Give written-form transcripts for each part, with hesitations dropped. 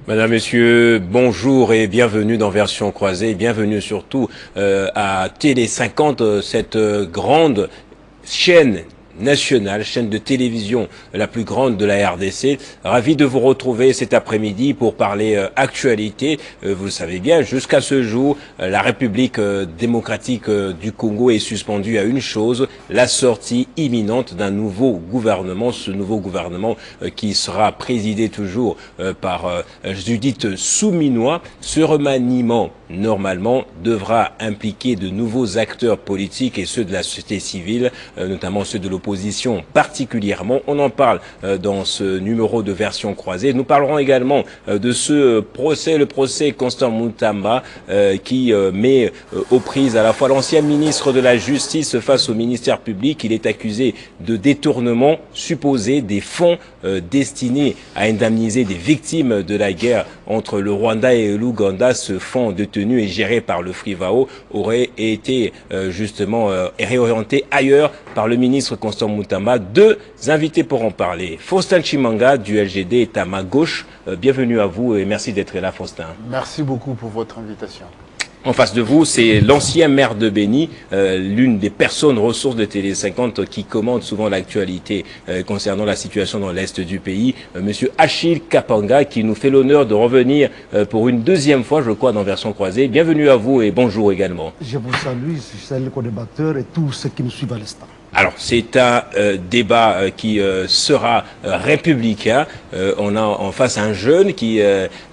Madame, Monsieur, bonjour et bienvenue dans Version Croisée. Bienvenue surtout à Télé 50, cette grande chaîne nationale, chaîne de télévision la plus grande de la RDC. Ravi de vous retrouver cet après-midi pour parler actualité. Vous le savez bien, jusqu'à ce jour, la République démocratique du Congo est suspendue à une chose, la sortie imminente d'un nouveau gouvernement. Ce nouveau gouvernement qui sera présidé toujours par Judith Souminois. Ce remaniement, normalement, devra impliquer de nouveaux acteurs politiques et ceux de la société civile, notamment ceux de l'opposition particulièrement. On en parle dans ce numéro de Version Croisée. Nous parlerons également de ce procès, le procès Constant Mutamba, qui met aux prises à la fois l'ancien ministre de la Justice face au ministère public. Il est accusé de détournement supposé des fonds destinés à indemniser des victimes de la guerre entre le Rwanda et l'Ouganda. Ce fonds détenu et géré par le FRIVAO aurait été justement réorienté ailleurs par le ministre Constant Mutamba. Deux invités pour en parler. Faustin Chimanga du LGD est à ma gauche. Bienvenue à vous et merci d'être là, Faustin. Merci beaucoup pour votre invitation. En face de vous, c'est l'ancien maire de Béni, l'une des personnes ressources de Télé 50 qui commande souvent l'actualité concernant la situation dans l'Est du pays, Monsieur Achille Kapanga, qui nous fait l'honneur de revenir pour une deuxième fois, je crois, dans Version Croisée. Bienvenue à vous et bonjour également. Je vous salue, je salue les co-débatteurs et tous ceux qui nous suivent à l'instant. Alors, c'est un débat qui sera républicain. On a en face un jeune qui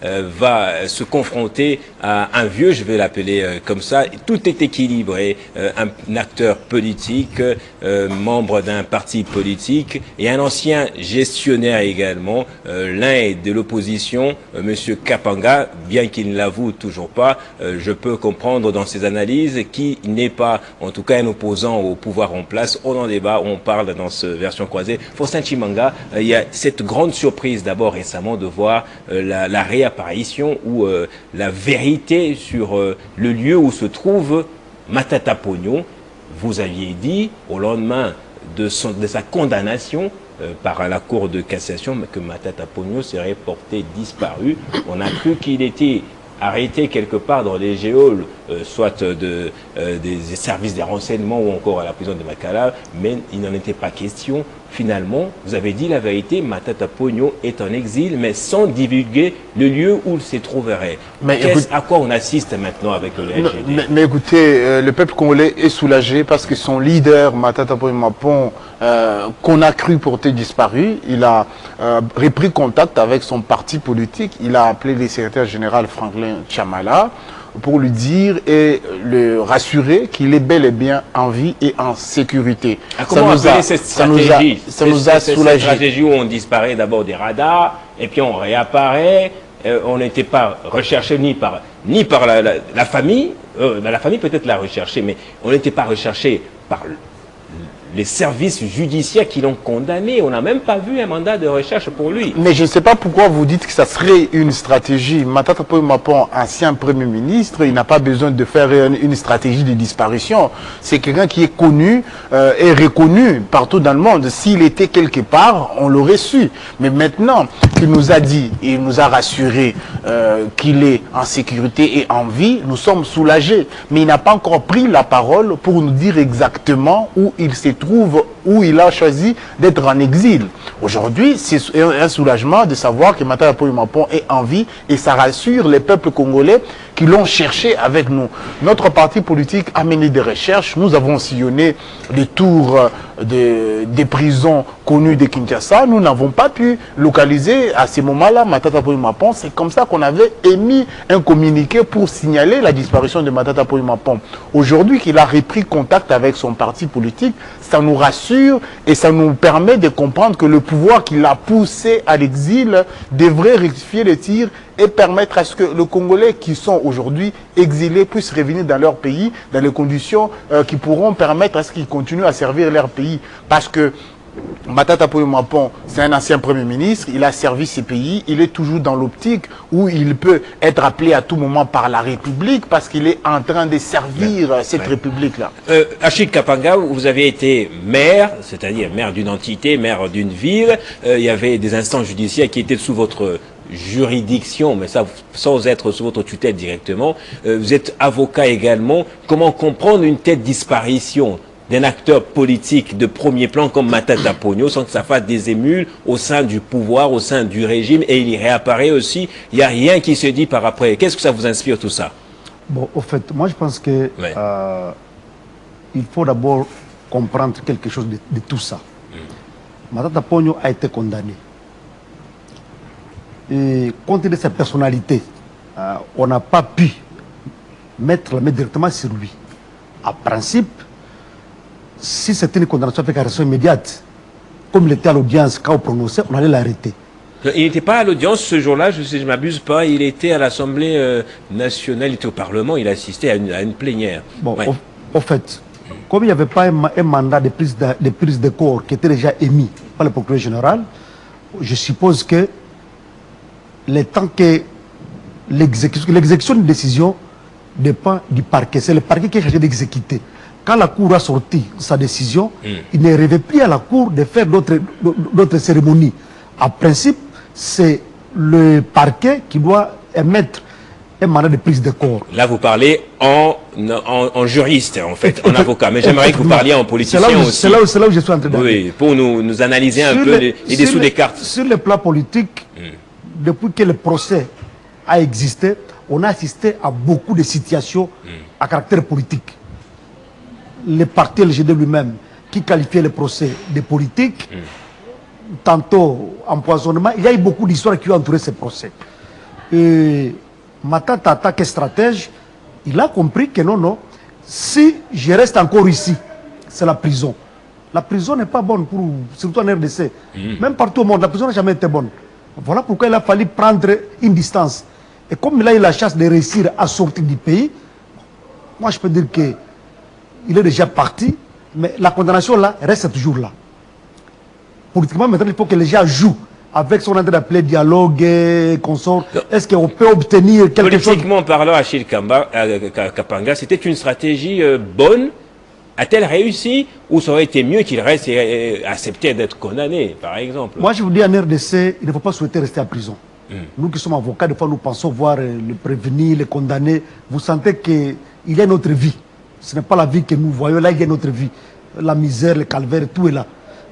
va se confronter à un vieux, je vais l'appeler comme ça. Tout est équilibré. Un acteur politique, membre d'un parti politique et un ancien gestionnaire également. L'un est de l'opposition, Monsieur Kapanga, bien qu'il ne l'avoue toujours pas. Je peux comprendre dans ses analyses qui n'est pas, en tout cas, un opposant au pouvoir en place. On en débat, on parle dans cette Version Croisée. Faustin Chimanga, il y a cette grande surprise d'abord récemment de voir la réapparition ou la vérité sur le lieu où se trouve Matata Pognon. Vous aviez dit au lendemain de sa condamnation par la Cour de cassation que Matata Pognon serait porté disparu. On a cru qu'il était arrêté quelque part dans les geôles, soit des services des renseignements ou encore à la prison de Makala, mais il n'en était pas question. Finalement, vous avez dit la vérité, Matata Pognon est en exil, mais sans divulguer le lieu où il se trouverait. À quoi on assiste maintenant avec le LGD? Mais écoutez, le peuple congolais est soulagé parce que son leader, Matata Pognon, qu'on a cru porter disparu, il a repris contact avec son parti politique. Il a appelé le secrétaire général Franklin Chamala pour lui dire et le rassurer qu'il est bel et bien en vie et en sécurité. Comment appeler cette stratégie? Ça nous a soulagés. Cette stratégie où on disparaît d'abord des radars et puis on réapparaît. On n'était pas recherché ni par la famille. La famille peut-être l'a recherché, mais on n'était pas recherché par les services judiciaires qui l'ont condamné. On n'a même pas vu un mandat de recherche pour lui. Mais je ne sais pas pourquoi vous dites que ça serait une stratégie. Matata Pognon, ancien Premier ministre, il n'a pas besoin de faire une stratégie de disparition. C'est quelqu'un qui est connu et reconnu partout dans le monde. S'il était quelque part, on l'aurait su. Mais maintenant qu'il nous a dit, et il nous a rassuré qu'il est en sécurité et en vie, nous sommes soulagés. Mais il n'a pas encore pris la parole pour nous dire exactement où il se trouve, où il a choisi d'être en exil. Aujourd'hui, c'est un soulagement de savoir que Matata Pognon est en vie et ça rassure les peuples congolais qui l'ont cherché avec nous. Notre parti politique a mené des recherches. Nous avons sillonné les tours des prisons connues de Kinshasa. Nous n'avons pas pu localiser à ce moment-là Matata Pognon. C'est comme ça qu'on avait émis un communiqué pour signaler la disparition de Matata Pognon. Aujourd'hui qu'il a repris contact avec son parti politique, ça nous rassure et ça nous permet de comprendre que le pouvoir qui l'a poussé à l'exil devrait rectifier le tir et permettre à ce que les Congolais qui sont aujourd'hui exilés puissent revenir dans leur pays, dans les conditions qui pourront permettre à ce qu'ils continuent à servir leur pays. Parce que Matata Pognon, c'est un ancien Premier ministre, il a servi ses pays, il est toujours dans l'optique où il peut être appelé à tout moment par la République parce qu'il est en train de servir cette République-là. Achille Kapanga, vous avez été maire, c'est-à-dire maire d'une entité, maire d'une ville. Il y avait des instances judiciaires qui étaient sous votre juridiction, mais ça sans être sous votre tutelle directement. Vous êtes avocat également. Comment comprendre une telle disparition d'un acteur politique de premier plan comme Matata Ponyo sans que ça fasse des émules au sein du pouvoir, au sein du régime, et il y réapparaît aussi. Il n'y a rien qui se dit par après. Qu'est-ce que ça vous inspire tout ça? Bon, au fait, moi je pense que il faut d'abord comprendre quelque chose de tout ça. Matata Ponyo a été condamné. Et compte tenu de sa personnalité, on n'a pas pu mettre la main directement sur lui. En principe, si c'était une condamnation avec arrestation immédiate, comme il était à l'audience quand on prononçait, on allait l'arrêter. Il n'était pas à l'audience ce jour-là, si je ne m'abuse pas, il était à l'Assemblée nationale, il était au Parlement, il assistait à une plénière. Bon, au fait, comme il n'y avait pas un mandat de prise de corps qui était déjà émis par le procureur général, je suppose que le temps que l'exécution d'une décision dépend du parquet. C'est le parquet qui est chargé d'exécuter. Quand la Cour a sorti sa décision, il ne rêvait plus à la Cour de faire d'autres cérémonies. En principe, c'est le parquet qui doit émettre un mandat de prise de corps. Là, vous parlez en juriste, en fait, en avocat. Mais j'aimerais que vous parliez en politicien aussi. C'est là où je suis en train d'aller. Oui, pour nous analyser un peu les dessous des cartes. Sur le plan politique, depuis que le procès a existé, on a assisté à beaucoup de situations à caractère politique. Le parti LGD lui-même, qui qualifiait le procès de politique, tantôt empoisonnement, il y a eu beaucoup d'histoires qui ont entouré ce procès. Et Matata, en tant que stratège, il a compris que non, si je reste encore ici, c'est la prison. La prison n'est pas bonne, surtout en RDC. Même partout au monde, la prison n'a jamais été bonne. Voilà pourquoi il a fallu prendre une distance. Et comme il a eu la chance de réussir à sortir du pays, moi je peux dire que il est déjà parti, mais la condamnation là reste toujours là. Politiquement, maintenant, il faut que les gens jouent avec ce qu'on a appelé dialogue et consort. Est-ce qu'on peut obtenir quelque chose? Politiquement parlant, Achille Kapanga, c'était une stratégie bonne. A-t-elle réussi ou ça aurait été mieux qu'il reste et accepter d'être condamné, par exemple? Moi, je vous dis, en RDC, il ne faut pas souhaiter rester en prison. Nous qui sommes avocats, des fois, nous pensons voir le prévenir, le condamner. Vous sentez qu'il y a une autre vie. Ce n'est pas la vie que nous voyons. Là, il y a une autre vie. La misère, le calvaire, tout est là.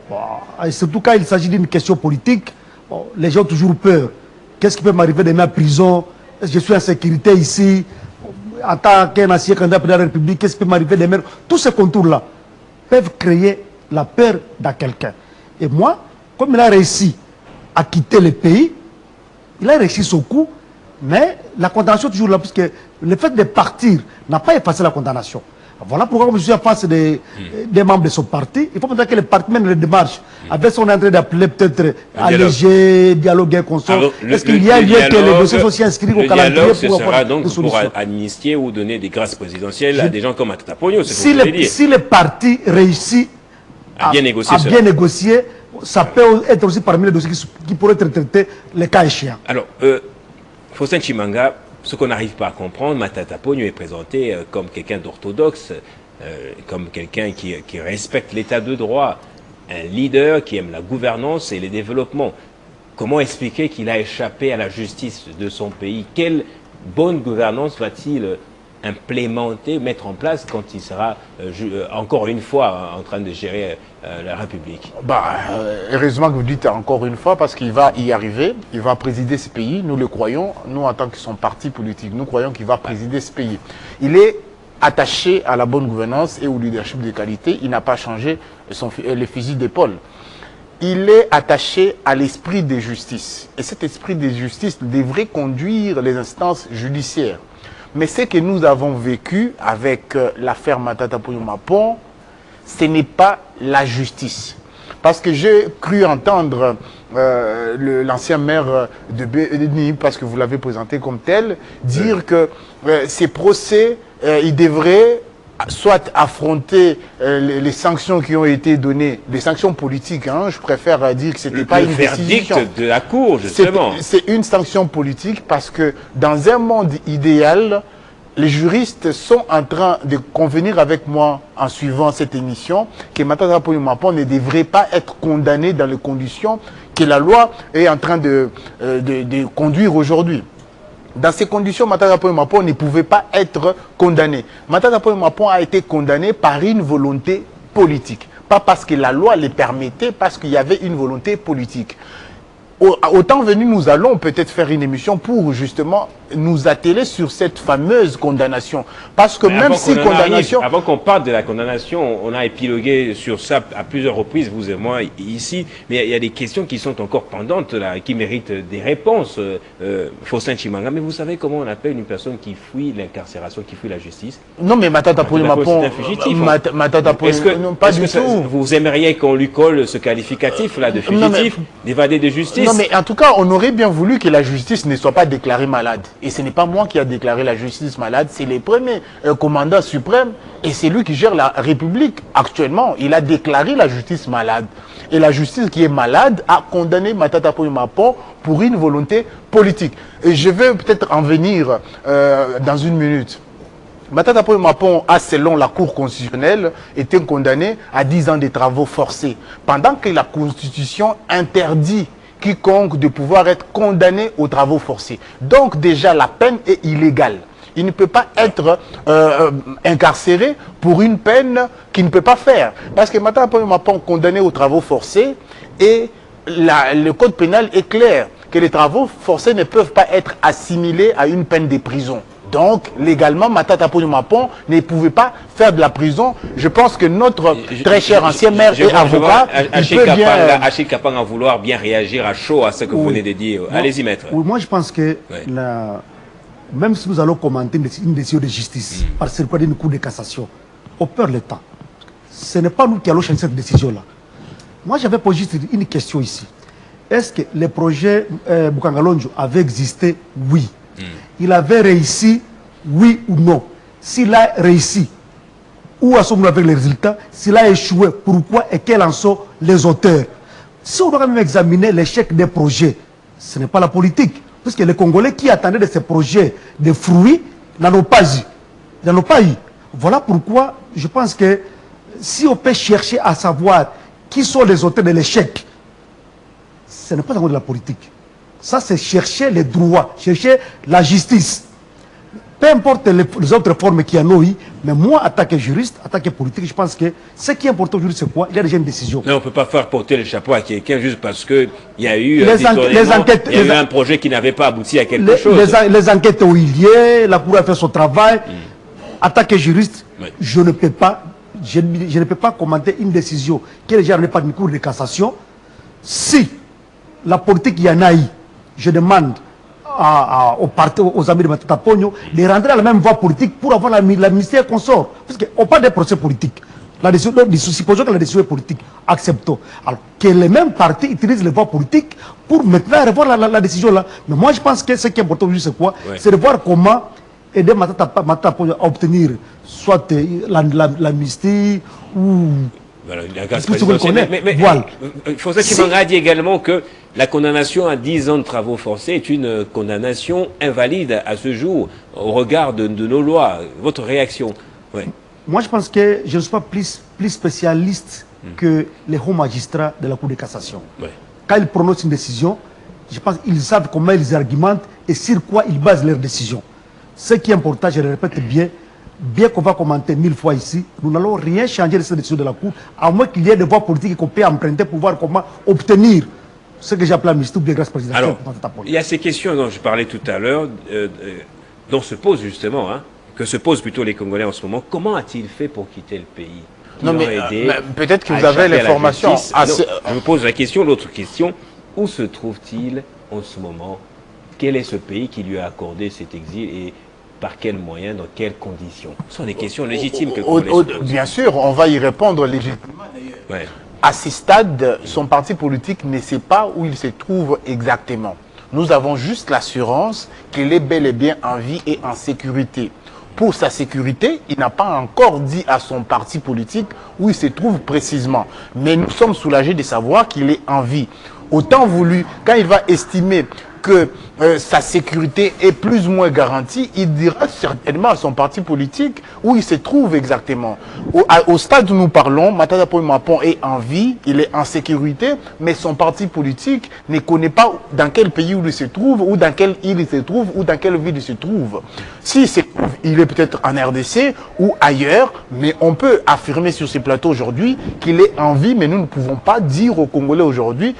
Bon, et surtout quand il s'agit d'une question politique, bon, les gens ont toujours peur. Qu'est-ce qui peut m'arriver de ma prison? Est-ce que je suis en sécurité ici? En tant qu'un ancien candidat pour la République, qu'est-ce qui peut m'arriver de mer? Tous ces contours-là peuvent créer la peur dans quelqu'un. Et moi, comme il a réussi à quitter le pays, il a réussi son coup, mais la condamnation est toujours là, puisque le fait de partir n'a pas effacé la condamnation. Voilà pourquoi, comme je suis en face des membres de son parti, il faut maintenant que le parti mène les démarches avec son entrée d'appeler peut-être alléger, dialoguer, consort. Est-ce qu'il y a lieu que les dossiers soient aussi inscrits au calendrier pour avoir des solutions? Pour amnistier ou donner des grâces présidentielles à des gens comme Matata Ponyo, si le parti réussit à bien négocier, ça peut être aussi parmi les dossiers qui pourraient être traités les cas échéants. Alors, Faustin Chimanga, ce qu'on n'arrive pas à comprendre, Matata Ponyo est présenté comme quelqu'un d'orthodoxe, comme quelqu'un qui respecte l'état de droit, un leader qui aime la gouvernance et le développement. Comment expliquer qu'il a échappé à la justice de son pays? Quelle bonne gouvernance va-t-il implémenter, mettre en place quand il sera encore une fois en train de gérer la République? Heureusement que vous dites encore une fois, parce qu'il va y arriver, il va présider ce pays, nous le croyons, nous en tant que son parti politique, nous croyons qu'il va présider ce pays. Il est attaché à la bonne gouvernance et au leadership de qualité, il n'a pas changé le fusil d'épaule. Il est attaché à l'esprit de justice, et cet esprit de justice devrait conduire les instances judiciaires. Mais ce que nous avons vécu avec l'affaire Matata Ponyo Mapon, ce n'est pas la justice. Parce que j'ai cru entendre l'ancien maire de Béni, parce que vous l'avez présenté comme tel, dire que ces procès, ils devraient soit affronter les sanctions qui ont été données, des sanctions politiques, hein, je préfère dire que ce n'était pas une décision. De la Cour, justement. C'est une sanction politique parce que dans un monde idéal, les juristes sont en train de convenir avec moi en suivant cette émission que Matata Ponyo Mapon ne devrait pas être condamné dans les conditions que la loi est en train de conduire aujourd'hui. Dans ces conditions, Matata Ponyo Mapon ne pouvait pas être condamné. Matata Ponyo Mapon a été condamné par une volonté politique. Pas parce que la loi le permettait, parce qu'il y avait une volonté politique. Au temps venu, nous allons peut-être faire une émission pour justement nous atteler sur cette fameuse condamnation. Parce que même si condamnation... Avant qu'on parle de la condamnation, on a épilogué sur ça à plusieurs reprises, vous et moi, ici. Mais il y a des questions qui sont encore pendantes, là, qui méritent des réponses. Faustin Chimanga, mais vous savez comment on appelle une personne qui fuit l'incarcération, qui fuit la justice? Non, mais Matata Ponyo Mapon... Matata Ponyo... Non, pas du tout. Vous aimeriez qu'on lui colle ce qualificatif-là de fugitif, d'évadé de justice? Non, mais en tout cas, on aurait bien voulu que la justice ne soit pas déclarée malade. Et ce n'est pas moi qui a déclaré la justice malade, c'est le premier commandant suprême et c'est lui qui gère la République actuellement. Il a déclaré la justice malade. Et la justice qui est malade a condamné Matata Ponyo Mapon pour une volonté politique. Et je vais peut-être en venir dans une minute. Matata Ponyo Mapon a, selon la Cour constitutionnelle, été condamné à 10 ans de travaux forcés. Pendant que la Constitution interdit quiconque de pouvoir être condamné aux travaux forcés. Donc déjà la peine est illégale. Il ne peut pas être incarcéré pour une peine qu'il ne peut pas faire. Parce que Matata Ponyo Mapon condamné aux travaux forcés et le code pénal est clair que les travaux forcés ne peuvent pas être assimilés à une peine de prison. Donc, légalement, Matata Ponyo Mapon ne pouvait pas faire de la prison. Je pense que notre très cher ancien maire et avocat, il peut bien... Achille Kapang à vouloir bien réagir à chaud à ce que vous venez de dire. Allez-y, maître. Oui, moi, je pense que même si nous allons commenter une décision de justice par ce point d'une cour de cassation, on perd le temps. Ce n'est pas nous qui allons changer cette décision-là. Moi, j'avais posé juste une question ici. Est-ce que le projet Bukangalonjo avait existé? Oui. Il avait réussi, oui ou non? S'il a réussi, où sommes-nous avec les résultats? S'il a échoué, pourquoi et quels en sont les auteurs? Si on doit quand même examiner l'échec des projets, ce n'est pas la politique. Parce que les Congolais qui attendaient de ces projets des fruits n'en ont pas eu. Ils n'en ont pas eu. Voilà pourquoi je pense que si on peut chercher à savoir qui sont les auteurs de l'échec, ce n'est pas de la politique. Ça, c'est chercher les droits, chercher la justice. Peu importe les autres formes qu'il y en a eu, mais moi, en tant que juriste, en tant que politique, je pense que ce qui est important aujourd'hui, c'est quoi? Il y a déjà une décision. Mais on ne peut pas faire porter le chapeau à quelqu'un juste parce qu'il y a eu un projet qui n'avait pas abouti à quelque chose. Les enquêtes ont eu lieu, la Cour a fait son travail. En tant que juriste, je ne peux pas commenter une décision qui est déjà donnée par une Cour de cassation. Si la politique y en a eu, je demande aux amis de Matata Ponyo de rentrer à la même voie politique pour avoir l'amnistie qu'on sort. Parce qu'on parle des procès politiques. Supposons que la décision est politique, acceptons. Alors que les mêmes partis utilisent les voies politiques pour maintenant revoir la décision là. Mais moi je pense que ce qui est important aujourd'hui c'est quoi? C'est de voir comment aider Matata Ponyo à obtenir soit l'amnistie ou... Voilà, Faustin Chimanga a dit également que la condamnation à 10 ans de travaux forcés est une condamnation invalide à ce jour au regard de nos lois. Votre réaction? Moi, je pense que je ne suis pas plus spécialiste que les hauts magistrats de la Cour de cassation. Quand ils prononcent une décision, je pense qu'ils savent comment ils argumentent et sur quoi ils basent leurs décisions. Ce qui est important, je le répète bien qu'on va commenter 1000 fois ici, nous n'allons rien changer de cette décision de la Cour, à moins qu'il y ait des voies politiques qu'on peut emprunter pour voir comment obtenir ce que j'appelle l'amnistie ou bien grâce présidentielle. Alors, il y a ces questions dont je parlais tout à l'heure, dont se posent justement, que se posent plutôt les Congolais en ce moment. Comment a-t-il fait pour quitter le pays? Non, mais peut-être que vous avez l'information. Je me pose la question, l'autre question, où se trouve-t-il en ce moment? Quel est ce pays qui lui a accordé cet exil et par quels moyens, dans quelles conditions? Ce sont des questions légitimes que bien sûr, on va y répondre légitimement d'ailleurs. À ce stade, son parti politique ne sait pas où il se trouve exactement. Nous avons juste l'assurance qu'il est bel et bien en vie et en sécurité. Pour sa sécurité, il n'a pas encore dit à son parti politique où il se trouve précisément. Mais nous sommes soulagés de savoir qu'il est en vie. Autant voulu, quand il va estimer que sa sécurité est plus ou moins garantie, il dira certainement à son parti politique où il se trouve exactement. Au stade où nous parlons, Matata Ponyo Mapon est en vie, il est en sécurité, mais son parti politique ne connaît pas dans quel pays il se trouve, ou dans quelle île il se trouve, ou dans quelle ville il se trouve. S'il se trouve, il est peut-être en RDC ou ailleurs, mais on peut affirmer sur ces plateaux aujourd'hui qu'il est en vie, mais nous ne pouvons pas dire aux Congolais aujourd'hui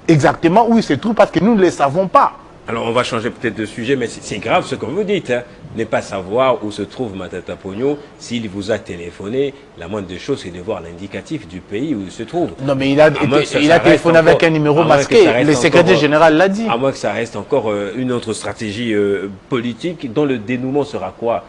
exactement où il se trouve parce que nous ne le savons pas. Alors on va changer peut-être de sujet, mais c'est grave ce que vous dites. Hein. Ne pas savoir où se trouve Matata Ponyo, s'il vous a téléphoné, la moindre des choses c'est de voir l'indicatif du pays où il se trouve. Non mais il a téléphoné avec un numéro masqué, le secrétaire général l'a dit. À moins que ça reste encore une autre stratégie politique dont le dénouement sera quoi?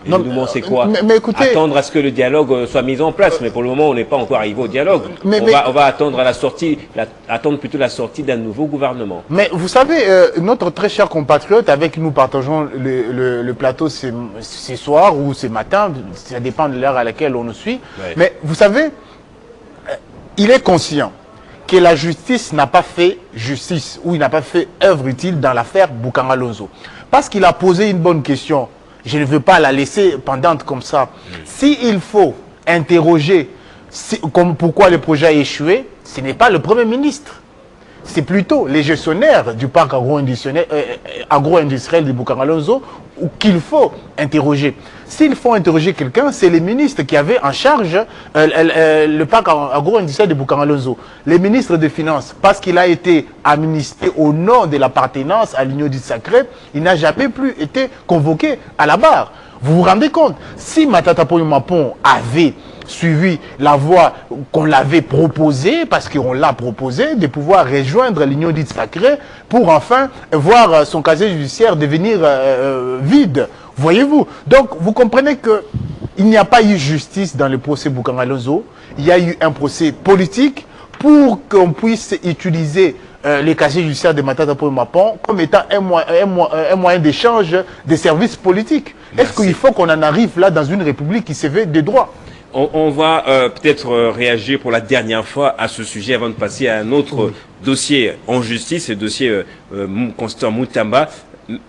Le dénouement, c'est quoi? Mais écoutez, attendre à ce que le dialogue soit mis en place, mais pour le moment on n'est pas encore arrivé au dialogue. On va attendre à la sortie, attendre plutôt la sortie d'un nouveau gouvernement. Mais vous savez, notre très cher compatriote avec qui nous partageons le plateau ce soir ou ce matin, ça dépend de l'heure à laquelle on nous suit, ouais. Mais vous savez, il est conscient que la justice n'a pas fait justice ou il n'a pas fait œuvre utile dans l'affaire Boukanga Lonzo. Parce qu'il a posé une bonne question. Je ne veux pas la laisser pendante comme ça. S'il faut interroger pourquoi le projet a échoué, ce n'est pas le Premier ministre. C'est plutôt les gestionnaires du parc agro-industriel de Boukanga Lonzo qu'il faut interroger. S'il faut interroger quelqu'un, c'est les ministres qui avaient en charge le parc agro-industriel de Boukanga Lonzo. Les ministres des Finances, parce qu'il a été administré au nom de l'appartenance à l'Union du Sacré, il n'a jamais plus été convoqué à la barre. Vous vous rendez compte? Si Matata Ponyo Mapon avait suivi la voie qu'on l'avait proposée, parce qu'on l'a proposé, de pouvoir rejoindre l'Union dite sacrée pour enfin voir son casier judiciaire devenir vide. Voyez-vous? Donc, vous comprenez qu'il n'y a pas eu justice dans le procès Boukanga Lonzo. Il y a eu un procès politique pour qu'on puisse utiliser les casiers judiciaires de Matata Ponyo Mapon comme étant un moyen d'échange des services politiques. Est-ce qu'il faut qu'on en arrive là dans une république qui se veut de droit? On va peut-être réagir pour la dernière fois à ce sujet avant de passer à un autre dossier en justice, le dossier Constant Moutamba.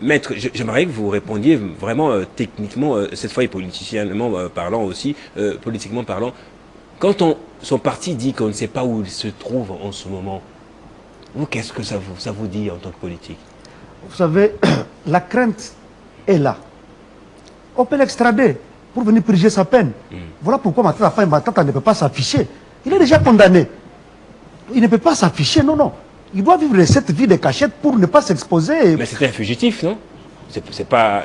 Maître, j'aimerais que vous répondiez vraiment techniquement, cette fois et politiquement parlant aussi, politiquement parlant. Quand son parti dit qu'on ne sait pas où il se trouve en ce moment, vous, qu'est-ce que ça vous dit en tant que politique? Vous savez, la crainte est là. On peut l'extrader pour venir purger sa peine. Voilà pourquoi Matata ne peut pas s'afficher. Il est déjà condamné. Il ne peut pas s'afficher, non. Il doit vivre cette vie de cachette pour ne pas s'exposer. Mais c'est un fugitif, non? C'est pas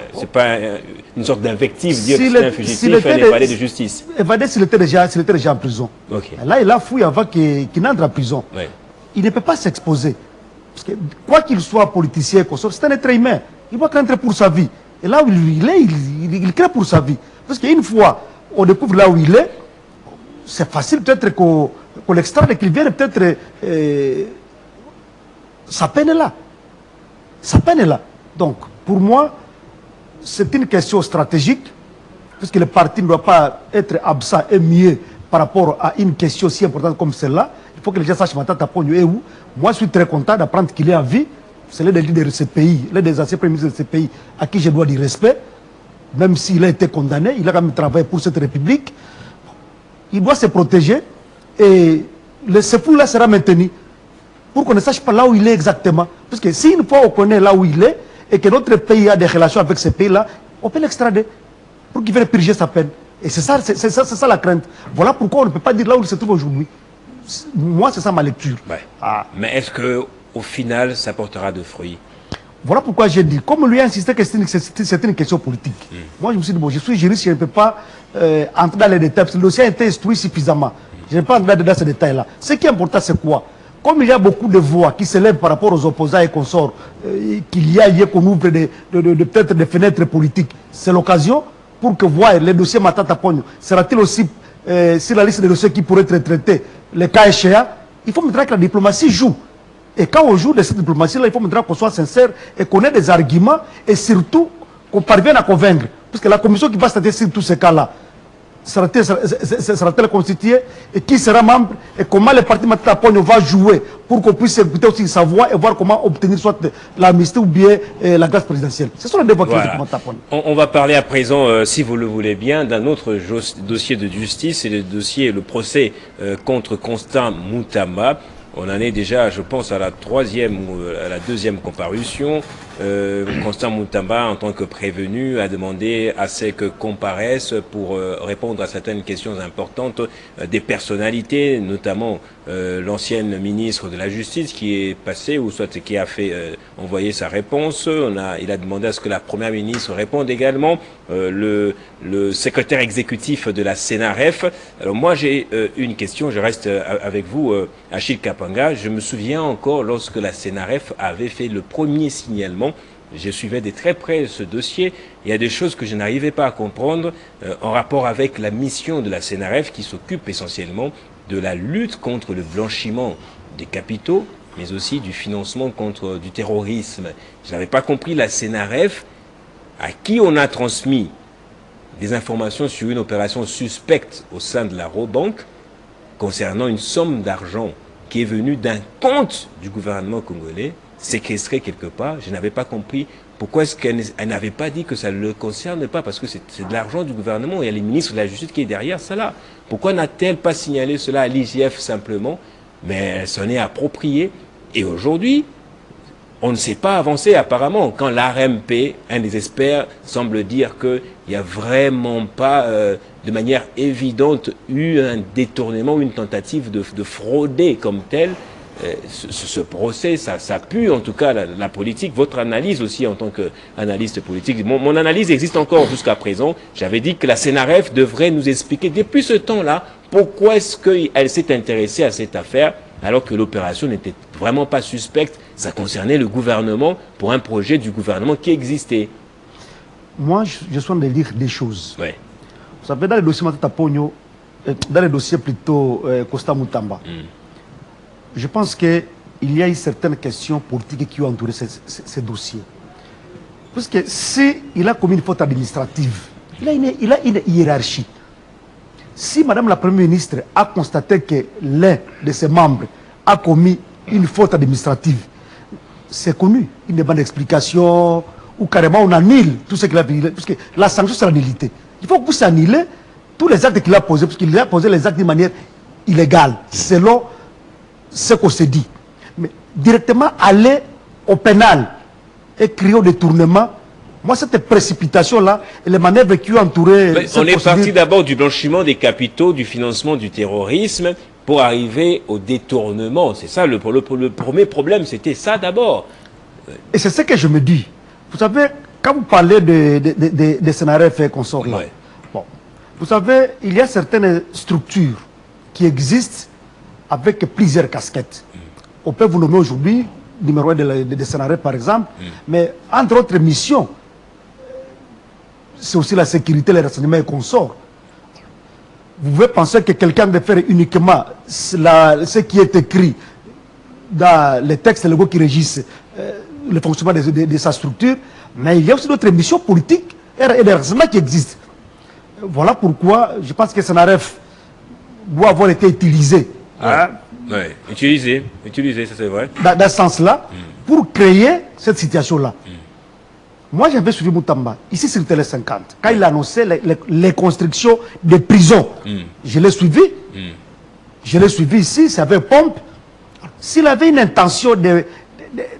une sorte d'invective dire que c'est un fugitif, un évadé de justice. Évadé s'il était déjà en prison. Okay. Là, il a fouillé avant qu'il n'entre en prison. Ouais. Il ne peut pas s'exposer. Parce que quoi qu'il soit politicien, c'est un être humain. Il doit craindre pour sa vie. Et là où il est, il craint pour sa vie. Parce qu'une fois on découvre là où il est, c'est facile peut-être qu'on l'extrade et qu'il vienne peut-être... sa peine est là. Sa peine est là. Donc, pour moi, c'est une question stratégique, puisque le parti ne doit pas être absent et muet par rapport à une question si importante comme celle-là. Il faut que les gens sachent Matata Ponyo est où. Moi, je suis très content d'apprendre qu'il est en vie. C'est l'un des leaders de ce pays, l'un des anciens premiers ministres de ce pays à qui je dois du respect. Même s'il a été condamné, il a quand même travaillé pour cette République. Il doit se protéger et ce flou-là sera maintenu pour qu'on ne sache pas là où il est exactement. Parce que si une fois on connaît là où il est et que notre pays a des relations avec ce pays-là, on peut l'extrader pour qu'il vienne purger sa peine. Et c'est ça la crainte. Voilà pourquoi on ne peut pas dire là où il se trouve aujourd'hui. Moi, c'est ça ma lecture. Ouais. Ah. Mais est-ce qu'au final, ça portera de fruits? Voilà pourquoi j'ai dit, comme lui a insisté que c'est une question politique. Moi, je me suis dit, bon, je suis juriste, je ne peux pas entrer dans les détails, parce que le dossier a été instruit suffisamment. Je ne peux pas entrer dans ces détails-là. Ce qui est important, c'est quoi? Comme il y a beaucoup de voix qui s'élèvent par rapport aux opposants et consorts, qu'il y a lieu qu'on ouvre peut-être des fenêtres politiques, c'est l'occasion pour que voir les dossiers Matata Ponyo, sera-t-il aussi sur la liste des dossiers qui pourraient être traités, les cas échéants? Il faut montrer que la diplomatie joue. Et quand on joue de cette diplomatie-là, il faut montrer qu'on soit sincère et qu'on ait des arguments et surtout qu'on parvienne à convaincre. Parce que la commission qui va statuer sur tous ces cas-là, sera-t-elle constituée et qui sera membre et comment le parti Matata Ponyo va jouer pour qu'on puisse écouter aussi sa voix et voir comment obtenir soit l'amnistie ou bien la grâce présidentielle. Ce sont les débats voilà. qui Matata Ponyo. On va parler à présent, si vous le voulez bien, d'un autre dossier de justice, c'est le procès contre Constant Moutamba. On en est déjà, je pense, à la troisième ou à la deuxième comparution. Constant Moutamba, en tant que prévenu, a demandé à ce que comparaissent pour répondre à certaines questions importantes des personnalités, notamment l'ancienne ministre de la Justice qui est passée, ou soit qui a fait envoyer sa réponse. Il a demandé à ce que la première ministre réponde également, le secrétaire exécutif de la CNRF. Alors moi j'ai une question, je reste avec vous, Achille Kapanga. Je me souviens encore lorsque la CNRF avait fait le premier signalement. Je suivais de très près ce dossier. Il y a des choses que je n'arrivais pas à comprendre en rapport avec la mission de la CNRF qui s'occupe essentiellement de la lutte contre le blanchiment des capitaux, mais aussi du financement du terrorisme. Je n'avais pas compris la CNRF à qui on a transmis des informations sur une opération suspecte au sein de la Robank concernant une somme d'argent qui est venue d'un compte du gouvernement congolais séquestré quelque part. Je n'avais pas compris pourquoi est-ce qu'elle n'avait pas dit que ça ne le concerne pas, parce que c'est de l'argent du gouvernement, il y a les ministres de la Justice qui est derrière cela. Pourquoi n'a-t-elle pas signalé cela à l'IGF simplement? Mais elle s'en est appropriée. Et aujourd'hui, on ne s'est pas avancé apparemment. Quand l'ARMP, un des experts, semble dire qu'il n'y a vraiment pas, de manière évidente, eu un détournement, une tentative de frauder comme tel, ce procès, ça pue en tout cas la politique. Votre analyse aussi en tant qu'analyste politique. Mon analyse existe encore jusqu'à présent. J'avais dit que la CNRF devrait nous expliquer depuis ce temps-là pourquoi est-ce qu'elle s'est intéressée à cette affaire alors que l'opération n'était vraiment pas suspecte. Ça concernait le gouvernement pour un projet du gouvernement qui existait. Moi, je suis en train de lire des choses. Ouais. Vous savez, dans le dossier Matata Ponyo, dans le dossier plutôt Constant Moutamba, je pense qu'il y a eu certaines questions politiques qui ont entouré ce dossier. Parce que s'il a commis une faute administrative, il a une hiérarchie. Si Madame la Première ministre a constaté que l'un de ses membres a commis une faute administrative, c'est connu. Il n'y a pas d'explication ou carrément on annule tout ce qu'il a fait. Parce que la sanction, c'est la nullité. Il faut que vous annulez tous les actes qu'il a posés, parce qu'il a posé les actes de manière illégale, selon ce qu'on s'est dit. Mais directement aller au pénal et crier au détournement, moi cette précipitation-là et les manœuvres qui ont entouré... On est parti d'abord du blanchiment des capitaux, du financement du terrorisme, pour arriver au détournement. C'est ça, le premier problème, c'était ça d'abord. Et c'est ce que je me dis. Vous savez, quand vous parlez des CNRF et consorts là, bon, vous savez, il y a certaines structures qui existent avec plusieurs casquettes. On peut vous nommer aujourd'hui, numéro 1 de CNRF par exemple, mais entre autres missions, c'est aussi la sécurité, les renseignements et consorts. Vous pouvez penser que quelqu'un va faire uniquement ce qui est écrit dans les textes légaux qui régissent le fonctionnement de sa structure, mais il y a aussi d'autres missions politiques et des renseignements qui existent. Voilà pourquoi je pense que CNRF doit avoir été utilisé. Ouais. Utilisé, ça c'est vrai. Dans ce sens-là, pour créer cette situation-là. Moi, j'avais suivi Moutamba, ici sur Télé 50, quand il a annoncé les constructions des prisons. Je l'ai suivi. Je l'ai suivi ici, ça avait pompe. S'il avait une intention de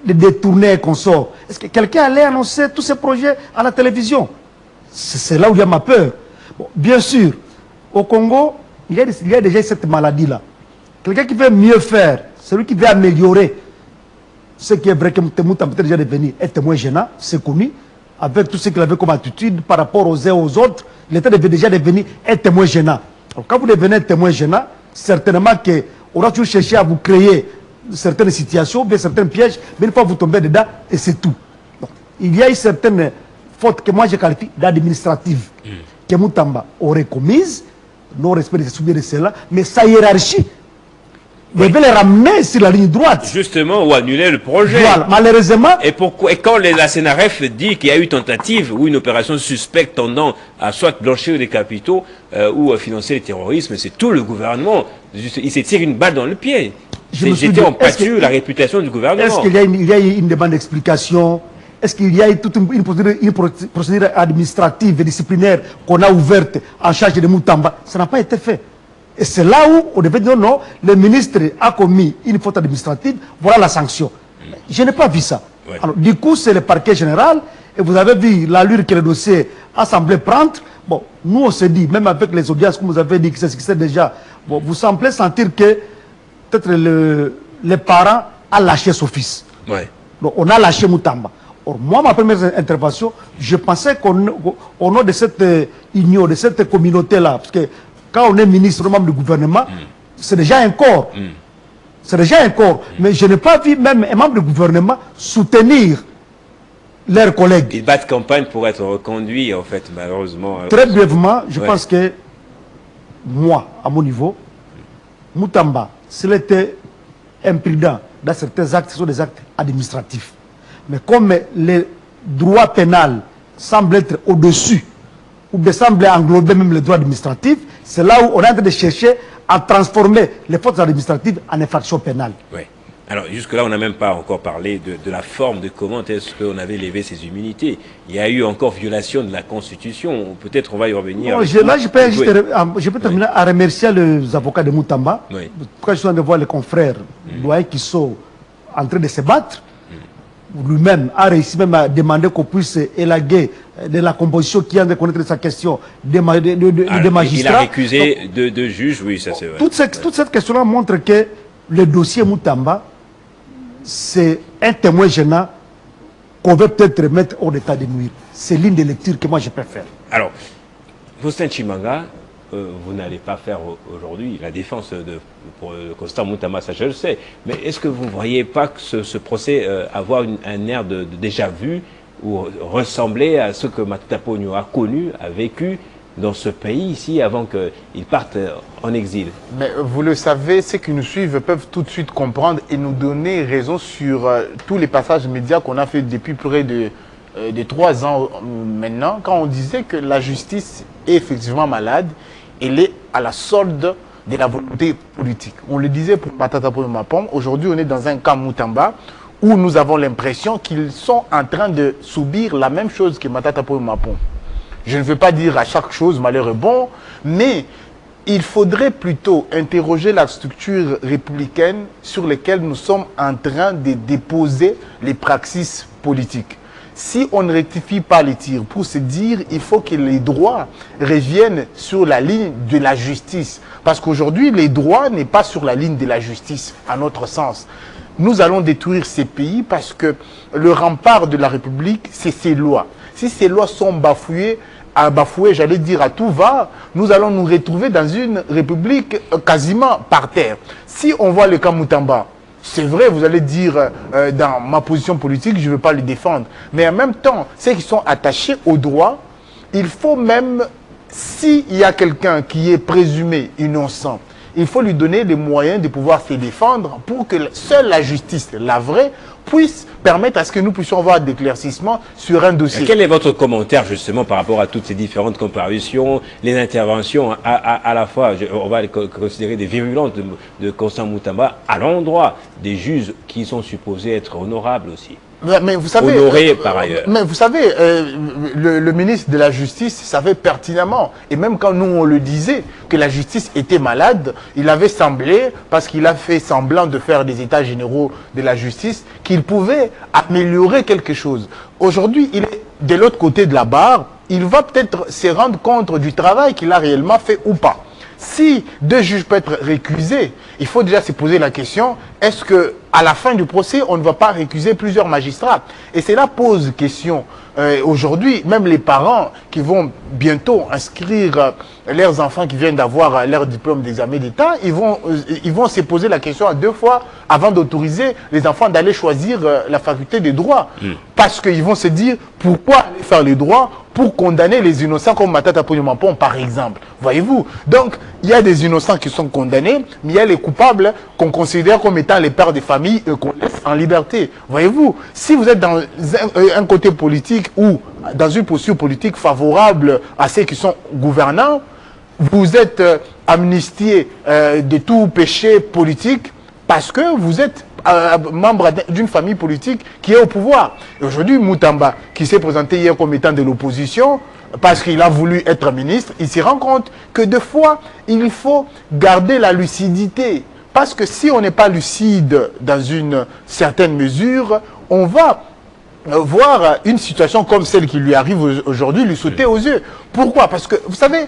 détourner un consort, est-ce que quelqu'un allait annoncer tous ces projets à la télévision? C'est là où il y a ma peur. Bon, bien sûr, au Congo, il y a déjà cette maladie-là. Quelqu'un qui veut mieux faire, celui qui veut améliorer, ce qui est vrai que Moutamba peut déjà devenu un témoin gênant, c'est connu, avec tout ce qu'il avait comme attitude par rapport aux uns aux autres, il était déjà devenu un témoin gênant. Alors, quand vous devenez un témoin gênant, certainement qu'on aura toujours cherché à vous créer certaines situations, bien certains pièges, mais une fois vous tombez dedans, et c'est tout. Donc, il y a eu certaines fautes que moi je qualifie d'administratives, que Moutamba aurait commises, non respect de ses souvenirs de cela, mais sa hiérarchie devait les ramener sur la ligne droite. Justement, ou annuler le projet. Voilà. Malheureusement... Et pourquoi? Et quand la CNRF dit qu'il y a eu tentative ou une opération suspecte tendant à soit blanchir des capitaux ou à financer le terrorisme, c'est tout le gouvernement. Il se tire une balle dans le pied. J'étais en pâture la réputation du gouvernement. Est-ce qu'il y a une demande d'explication? Est-ce qu'il y a toute une procédure administrative et disciplinaire qu'on a ouverte en charge de Moutamba? Ça n'a pas été fait. Et c'est là où on devait dire non, le ministre a commis une faute administrative, voilà la sanction. Je n'ai pas vu ça. Ouais. Alors, du coup, c'est le parquet général, et vous avez vu l'allure que le dossier a semblé prendre. Bon, nous on s'est dit, même avec les audiences, comme vous avez dit, que c'est ce qui s'est déjà, bon, vous semblez sentir que peut-être les parents ont lâché son fils. Ouais. Donc, on a lâché Moutamba. Or, moi, ma première intervention, je pensais qu'au nom de cette union, de cette communauté-là, parce que quand on est ministre, membre du gouvernement, c'est déjà un corps. C'est déjà un corps. Mais je n'ai pas vu même un membre du gouvernement soutenir leurs collègues. Ils battent campagne pour être reconduits, en fait, malheureusement. Très brièvement, je pense que moi, à mon niveau, Moutamba, s'il était imprudent dans certains actes, ce sont des actes administratifs. Mais comme les droits pénals semblent être au-dessus, ou semblent englober même les droits administratifs, c'est là où on est en train de chercher à transformer les fautes administratives en infractions pénales. Oui. Alors, jusque-là, on n'a même pas encore parlé de la forme, de comment est-ce qu'on avait levé ces immunités. Il y a eu encore violation de la Constitution. Peut-être on va y revenir. Non, là, je peux terminer à remercier les avocats de Moutamba. Oui. Quand je suis en train de voir les confrères doyens qui sont en train de se battre, lui-même a réussi même à demander qu'on puisse élaguer de la composition qui a de connaître sa question des magistrats. Il a récusé de juges, oui, ça c'est vrai. Toute cette question-là montre que le dossier Moutamba, c'est un témoin gênant qu'on veut peut-être mettre hors d'état de nuire. C'est l'une des lectures que moi je préfère. Alors, Faustin Tshimanga, vous n'allez pas faire aujourd'hui la défense pour Constant Moutamba, ça je le sais. Mais est-ce que vous ne voyez pas que ce procès avoir un air de déjà vu ou ressembler à ce que Matata Ponyo a connu, a vécu dans ce pays ici avant qu'il parte en exil? Mais vous le savez, ceux qui nous suivent peuvent tout de suite comprendre et nous donner raison sur tous les passages médias qu'on a fait depuis près de 3 ans maintenant, quand on disait que la justice est effectivement malade, elle est à la solde de la volonté politique. On le disait pour Matata Ponyo Mapom, aujourd'hui on est dans un cas Moutamba où nous avons l'impression qu'ils sont en train de subir la même chose que Matata Ponyo Mapom. Je ne veux pas dire à chaque chose malheur est bon, mais il faudrait plutôt interroger la structure républicaine sur laquelle nous sommes en train de déposer les praxis politiques. Si on ne rectifie pas les tirs, pour se dire, il faut que les droits reviennent sur la ligne de la justice. Parce qu'aujourd'hui, les droits n'est pas sur la ligne de la justice, à notre sens. Nous allons détruire ces pays parce que le rempart de la République, c'est ces lois. Si ces lois sont bafouées, j'allais dire à tout va, nous allons nous retrouver dans une République quasiment par terre. Si on voit le cas Moutamba, c'est vrai, vous allez dire, dans ma position politique, je ne veux pas le défendre. Mais en même temps, ceux qui sont attachés au droit, il faut même, s'il y a quelqu'un qui est présumé innocent, il faut lui donner les moyens de pouvoir se défendre pour que seule la justice, la vraie, puisse permettre à ce que nous puissions avoir des éclaircissements sur un dossier. Quel est votre commentaire justement par rapport à toutes ces différentes comparutions, les interventions à la fois, on va les considérer des virulentes de Constant Moutamba à l'endroit des juges qui sont supposés être honorables aussi? Mais vous savez, honoré par ailleurs. Mais vous savez, le ministre de la Justice savait pertinemment, et même quand nous on le disait, que la justice était malade, il avait semblé, parce qu'il a fait semblant de faire des états généraux de la justice, qu'il pouvait améliorer quelque chose. Aujourd'hui, il est de l'autre côté de la barre, il va peut-être se rendre compte du travail qu'il a réellement fait ou pas. Si 2 juges peuvent être récusés, il faut déjà se poser la question, est-ce que à la fin du procès, on ne va pas récuser plusieurs magistrats? Et cela pose question. Aujourd'hui, même les parents qui vont bientôt inscrire leurs enfants qui viennent d'avoir leur diplôme d'examen d'État, ils vont se poser la question à 2 fois avant d'autoriser les enfants d'aller choisir la faculté des droits. Parce qu'ils vont se dire, pourquoi aller faire les droits pour condamner les innocents comme Matata Ponyomampon, par exemple. Voyez-vous? Donc, il y a des innocents qui sont condamnés, mais il y a les coupables qu'on considère comme étant les pères de famille qu'on laisse en liberté. Voyez-vous? Si vous êtes dans un côté politique ou dans une posture politique favorable à ceux qui sont gouvernants, vous êtes amnistié de tout péché politique parce que vous êtes membre d'une famille politique qui est au pouvoir. Et aujourd'hui, Moutamba, qui s'est présenté hier comme étant de l'opposition, parce qu'il a voulu être ministre, il se rend compte que des fois, il faut garder la lucidité. Parce que si on n'est pas lucide dans une certaine mesure, on va voir une situation comme celle qui lui arrive aujourd'hui, lui sauter aux yeux. Pourquoi? Parce que, vous savez,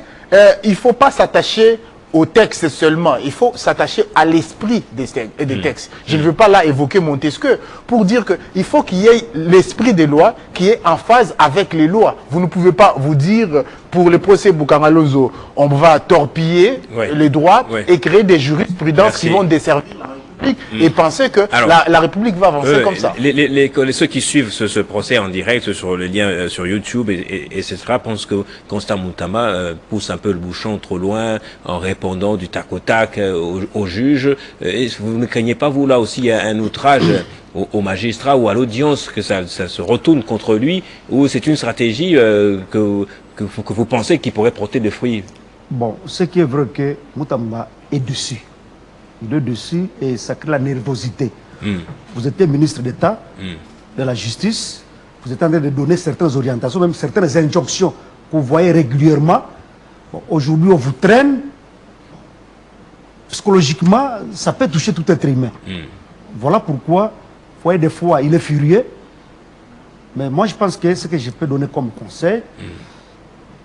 il ne faut pas s'attacher au texte seulement, il faut s'attacher à l'esprit des textes. Je ne veux pas là évoquer Montesquieu pour dire qu'il faut qu'il y ait l'esprit des lois qui est en phase avec les lois. Vous ne pouvez pas vous dire, pour le procès Boukangalonzo, on va torpiller les droits et créer des jurisprudences qui vont desservir la République et penser que la République va avancer comme ça. Ceux qui suivent ce procès en direct sur le lien sur YouTube, etc., pensent que Constant Moutamba pousse un peu le bouchon trop loin en répondant du tac au tac au juge. Vous ne craignez pas, vous, là aussi, un outrage au magistrat ou à l'audience, que ça se retourne contre lui, ou c'est une stratégie que vous pensez qui pourrait porter des fruits? Bon, ce qui est vrai que Moutamba est dessus. Il est dessus et ça crée la nervosité. Vous étiez ministre d'État de la Justice, vous êtes en train de donner certaines orientations, même certaines injonctions que vous voyez régulièrement. Bon, aujourd'hui, on vous traîne. Psychologiquement, ça peut toucher tout être humain. Voilà pourquoi, vous voyez, des fois, il est furieux. Mais moi, je pense que ce que je peux donner comme conseil,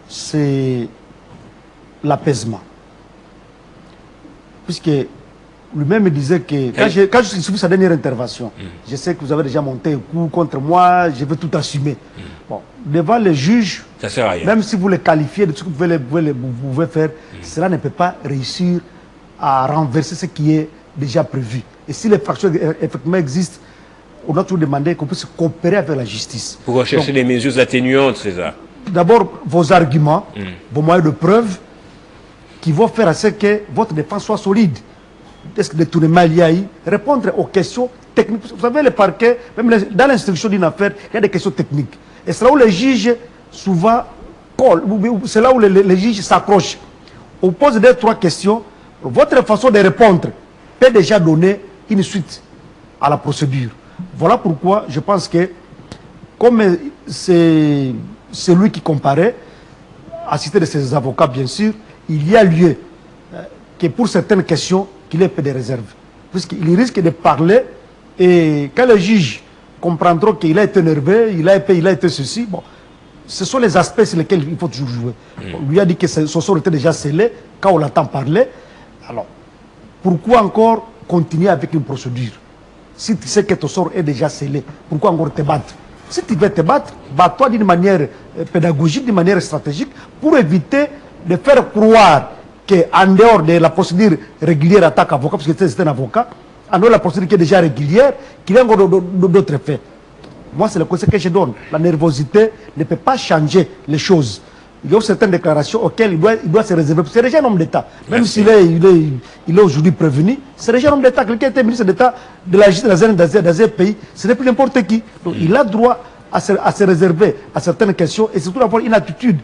c'est l'apaisement. Puisque lui-même me disait que, quand je suis sa dernière intervention, je sais que vous avez déjà monté un coup contre moi, je veux tout assumer. Bon, devant les juges, ça sert à rien. Même si vous les qualifiez de ce que vous pouvez faire, cela ne peut pas réussir à renverser ce qui est déjà prévu. Et si les fractures effectivement existent, on doit tout demander qu'on puisse coopérer avec la justice. Pour rechercher les mesures atténuantes, c'est ça? D'abord, vos arguments, vos moyens de preuve, qui vont faire à ce que votre défense soit solide. Est-ce que détournement il y a eu? Répondre aux questions techniques. Vous savez, le parquet, même dans l'instruction d'une affaire, il y a des questions techniques. Et c'est là où les juges, souvent, collent. C'est là où les juges s'accrochent. On pose 2-3 questions. Votre façon de répondre peut déjà donner une suite à la procédure. Voilà pourquoi je pense que, comme c'est celui qui comparait, assisté de ses avocats, bien sûr, il y a lieu que pour certaines questions, qu'il ait peu de réserve. Puisqu'il risque de parler et quand les juges comprendront qu'il a été énervé, il a été ceci, bon, ce sont les aspects sur lesquels il faut toujours jouer. On lui a dit que son sort était déjà scellé quand on l'entend parler. Alors, pourquoi encore continuer avec une procédure? Si tu sais que ton sort est déjà scellé, pourquoi encore te battre? Si tu veux te battre, bats-toi d'une manière pédagogique, d'une manière stratégique, pour éviter de faire croire qu'en dehors de la procédure régulière attaque avocat, parce que c'est un avocat, en dehors de la procédure qui est déjà régulière, qu'il y a encore d'autres faits. Moi, c'est le conseil que je donne. La nervosité ne peut pas changer les choses. Il y a certaines déclarations auxquelles il doit se réserver. C'est déjà un homme d'État. Même s'il est aujourd'hui prévenu, c'est déjà un homme d'État. Quelqu'un qui était ministre d'État de la justice dans un pays, ce n'est plus n'importe qui. Donc il a droit à se réserver à certaines questions et surtout d'avoir une attitude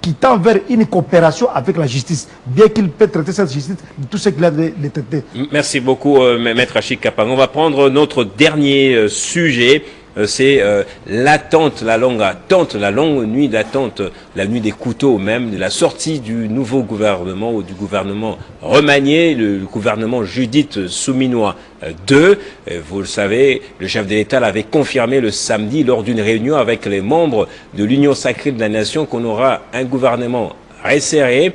qui tend vers une coopération avec la justice, bien qu'il peut traiter cette justice de tout ce qu'il a de traiter. Merci beaucoup, Maître Achik Kapang. On va prendre notre dernier sujet. C'est l'attente, la longue nuit d'attente, la nuit des couteaux même, de la sortie du nouveau gouvernement ou du gouvernement remanié, le gouvernement Judith Souminois II. Vous le savez, le chef de l'État l'avait confirmé le samedi lors d'une réunion avec les membres de l'Union sacrée de la nation qu'on aura un gouvernement resserré,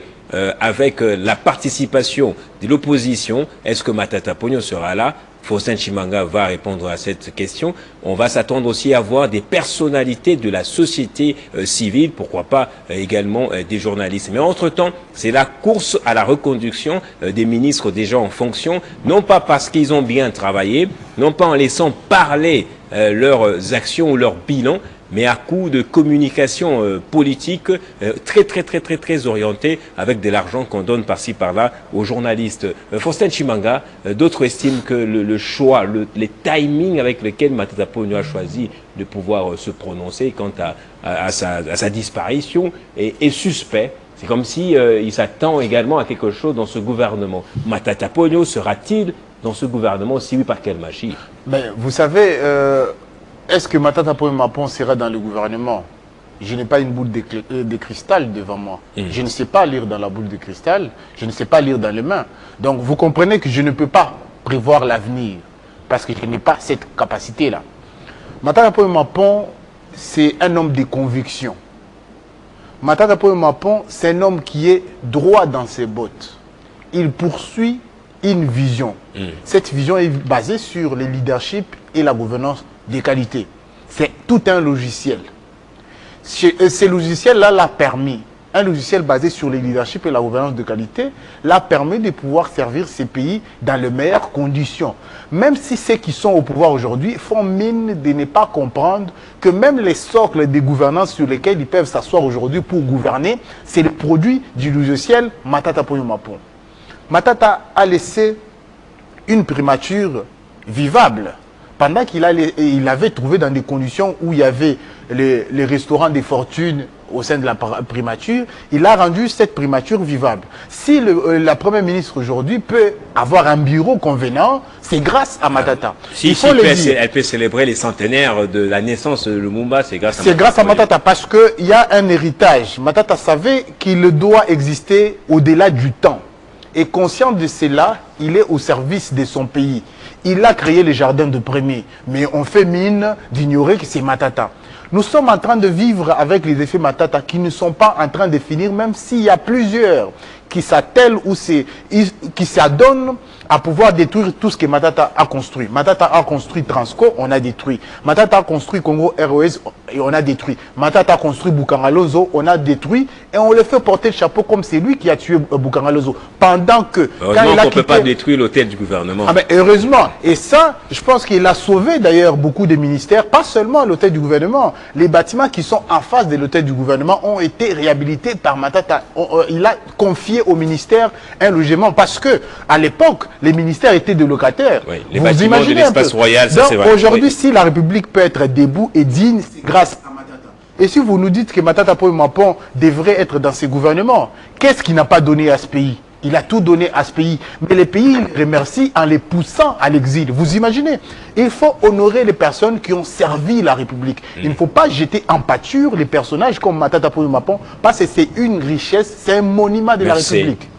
avec la participation de l'opposition. Est-ce que Matata Ponyo sera là? Faustin Chimanga va répondre à cette question. On va s'attendre aussi à voir des personnalités de la société civile, pourquoi pas également des journalistes. Mais entre-temps, c'est la course à la reconduction des ministres déjà en fonction, non pas parce qu'ils ont bien travaillé, non pas en laissant parler leurs actions ou leurs bilans, mais à coup de communication politique très orientée avec de l'argent qu'on donne par-ci par-là aux journalistes. Faustin Chimanga, d'autres estiment que le choix, les timings avec lesquels Matata Ponyo a choisi de pouvoir se prononcer quant à sa disparition est suspect. C'est comme si il s'attend également à quelque chose dans ce gouvernement. Matata Ponyo sera-t-il dans ce gouvernement? Si oui, par quelle magie? Mais vous savez, est-ce que Matata Ponyo Mapon sera dans le gouvernement? Je n'ai pas une boule de cristal devant moi. Je ne sais pas lire dans la boule de cristal. Je ne sais pas lire dans les mains. Donc vous comprenez que je ne peux pas prévoir l'avenir parce que je n'ai pas cette capacité-là. Matata Ponyo Mapon, c'est un homme de conviction. Matata Ponyo Mapon, c'est un homme qui est droit dans ses bottes. Il poursuit une vision. Cette vision est basée sur le leadership et la gouvernance de qualité. C'est tout un logiciel. Ce logiciel-là l'a permis, un logiciel basé sur le leadership et la gouvernance de qualité, l'a permis de pouvoir servir ces pays dans les meilleures conditions. Même si ceux qui sont au pouvoir aujourd'hui font mine de ne pas comprendre que même les socles de gouvernance sur lesquels ils peuvent s'asseoir aujourd'hui pour gouverner, c'est le produit du logiciel Matata Ponyo Mapon. Matata a laissé une primature vivable pendant qu'il avait trouvé dans des conditions où il y avait les restaurants des fortunes au sein de la primature, il a rendu cette primature vivable. Si la première ministre aujourd'hui peut avoir un bureau convenant, c'est grâce à Matata. Elle peut célébrer les centenaires de la naissance de Lumumba, c'est grâce à Matata. C'est grâce à Matata parce qu'il y a un héritage. Matata savait qu'il doit exister au-delà du temps. Et conscient de cela, il est au service de son pays. Il a créé les jardins de premier, mais on fait mine d'ignorer que c'est Matata. Nous sommes en train de vivre avec les effets Matata qui ne sont pas en train de finir, même s'il y a plusieurs qui s'attellent ou qui s'adonnent à pouvoir détruire tout ce que Matata a construit. Matata a construit Transco, on a détruit. Matata a construit Congo ROS et on a détruit. Matata a construit Boukaralozo, on a détruit. Et on le fait porter le chapeau comme c'est lui qui a tué Boukaralozo. Pendant que... Heureusement qu'on ne peut pas détruire l'hôtel du gouvernement. Ah ben, heureusement. Et ça, je pense qu'il a sauvé d'ailleurs beaucoup de ministères, pas seulement l'hôtel du gouvernement. Les bâtiments qui sont en face de l'hôtel du gouvernement ont été réhabilités par Matata. Il a confié au ministère un logement parce que à l'époque, les ministères étaient des locataires. Oui, les bâtiments de l'espace royal, ça c'est vrai. Aujourd'hui, si la République peut être debout et digne, c'est grâce à Matata. Et si vous nous dites que Matata Ponyo Mapon devrait être dans ces gouvernements, qu'est-ce qu'il n'a pas donné à ce pays? Il a tout donné à ce pays. Mais les pays les remercient en les poussant à l'exil. Vous imaginez? Il faut honorer les personnes qui ont servi la République. Il ne faut pas jeter en pâture les personnages comme Matata Ponyo Mapon parce que c'est une richesse, c'est un monument de la République.